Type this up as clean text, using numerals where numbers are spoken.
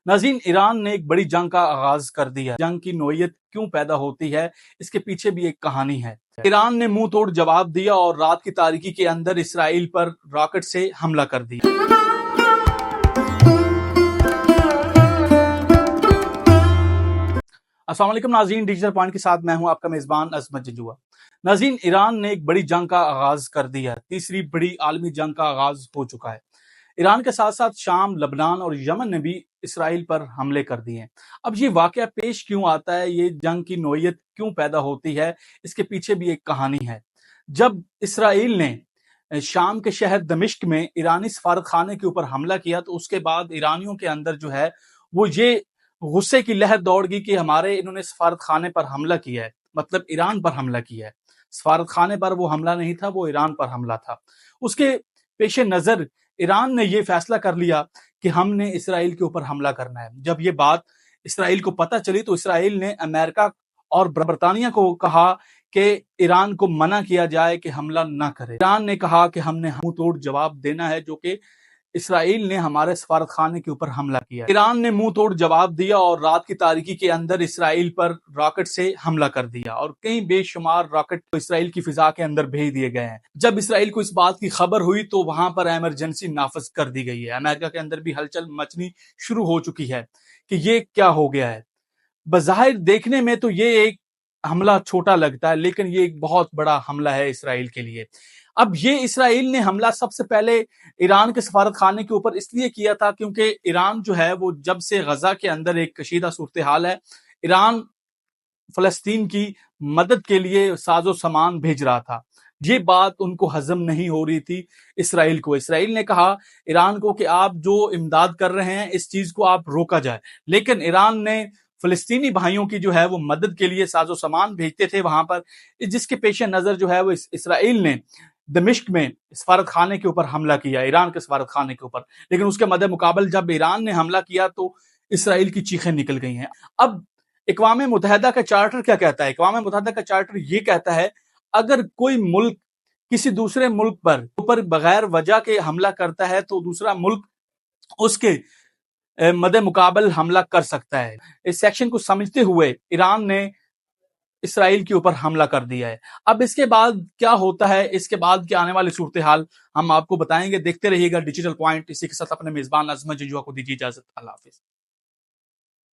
नाज़रीन, ईरान ने एक बड़ी जंग का आगाज कर दिया। जंग की नोयत क्यों पैदा होती है, इसके पीछे भी एक कहानी है। ईरान ने मुंह तोड़ जवाब दिया और रात की तारीकी के अंदर इसराइल पर रॉकेट से हमला कर दिया। अस्सलाम वालेकुम नाज़रीन, डिजिटल पॉइंट के साथ मैं हूं आपका मेजबान अजमत जजुआ। नाज़रीन, ईरान ने एक बड़ी जंग का आगाज कर दिया। तीसरी बड़ी आलमी जंग का आगाज हो चुका है। ईरान के साथ साथ शाम, लबनान और यमन ने भी इसराइल पर हमले कर दिए। अब ये वाकया पेश क्यों आता है, ये जंग की नोयत क्यों पैदा होती है, इसके पीछे भी एक कहानी है। जब इसराइल ने शाम के शहर दमिश्क में ईरानी सफारत खाने के ऊपर हमला किया, तो उसके बाद ईरानियों के अंदर जो है वो ये गुस्से की लहर दौड़ गई कि इन्होंने सफारत खाने पर हमला किया है, मतलब ईरान पर हमला किया है। सफारत खाने पर वो हमला नहीं था, वो ईरान पर हमला था। उसके पेश नजर ईरान ने ये फैसला कर लिया कि हमने इसराइल के ऊपर हमला करना है। जब ये बात इसराइल को पता चली, तो इसराइल ने अमेरिका और बरतानिया को कहा कि ईरान को मना किया जाए कि हमला ना करे। ईरान ने कहा कि हमने मुंह तोड़ जवाब देना है, जो कि इसराइल ने हमारे सफारत खाने के ऊपर हमला किया। ईरान ने मुंह तोड़ जवाब दिया और रात की तारीकी के अंदर इसराइल पर रॉकेट से हमला कर दिया और कई बेशुमार रॉकेट इसराइल की फिजा के अंदर भेज दिए गए हैं। जब इसराइल को इस बात की खबर हुई, तो वहां पर इमरजेंसी नाफज कर दी गई है। अमेरिका के अंदर भी हलचल मचनी शुरू हो चुकी है कि ये क्या हो गया है। बज़ाहिर देखने में तो ये एक हमला छोटा लगता है, लेकिन ये एक बहुत बड़ा हमला है इसराइल के लिए। अब ये इसराइल ने हमला सबसे पहले ईरान के सफारत खाने के ऊपर इसलिए किया था क्योंकि ईरान जो है वो जब से गजा के अंदर एक कशीदा सूरत हाल है, ईरान फलस्तीन की मदद के लिए साजो सामान भेज रहा था। ये बात उनको हजम नहीं हो रही थी इसराइल को। इसराइल ने कहा ईरान को कि आप जो इमदाद कर रहे हैं, इस चीज को आप रोका जाए। लेकिन ईरान ने फलस्तीनी भाइयों की जो है वो मदद के लिए साजो सामान भेजते थे वहां पर, जिसके पेश नजर जो है वो इसराइल ने दमिश्क में सफारत खाने के ऊपर हमला किया, ईरान के सफारत खाने के ऊपर। लेकिन उसके मद्दे मुकाबल जब ईरान ने हमला किया, तो इसराइल की चीखें निकल गई हैं। अब अक़वाम मुत्तहिदा का चार्टर क्या कहता है? अक़वाम मुत्तहिदा का चार्टर ये कहता है, अगर कोई मुल्क किसी दूसरे मुल्क पर बगैर वजह के हमला करता है, तो दूसरा मुल्क उसके मदे मुकाबल हमला कर सकता है। इस सेक्शन को समझते हुए ईरान ने इसराइल के ऊपर हमला कर दिया है। अब इसके बाद क्या होता है, इसके बाद की आने वाली सूरत हाल हम आपको बताएंगे। देखते रहिएगा डिजिटल पॉइंट। इसी के साथ अपने मेजबान अजमत जजुआ को दीजिए इजाजत। अल्लाह हाफिज।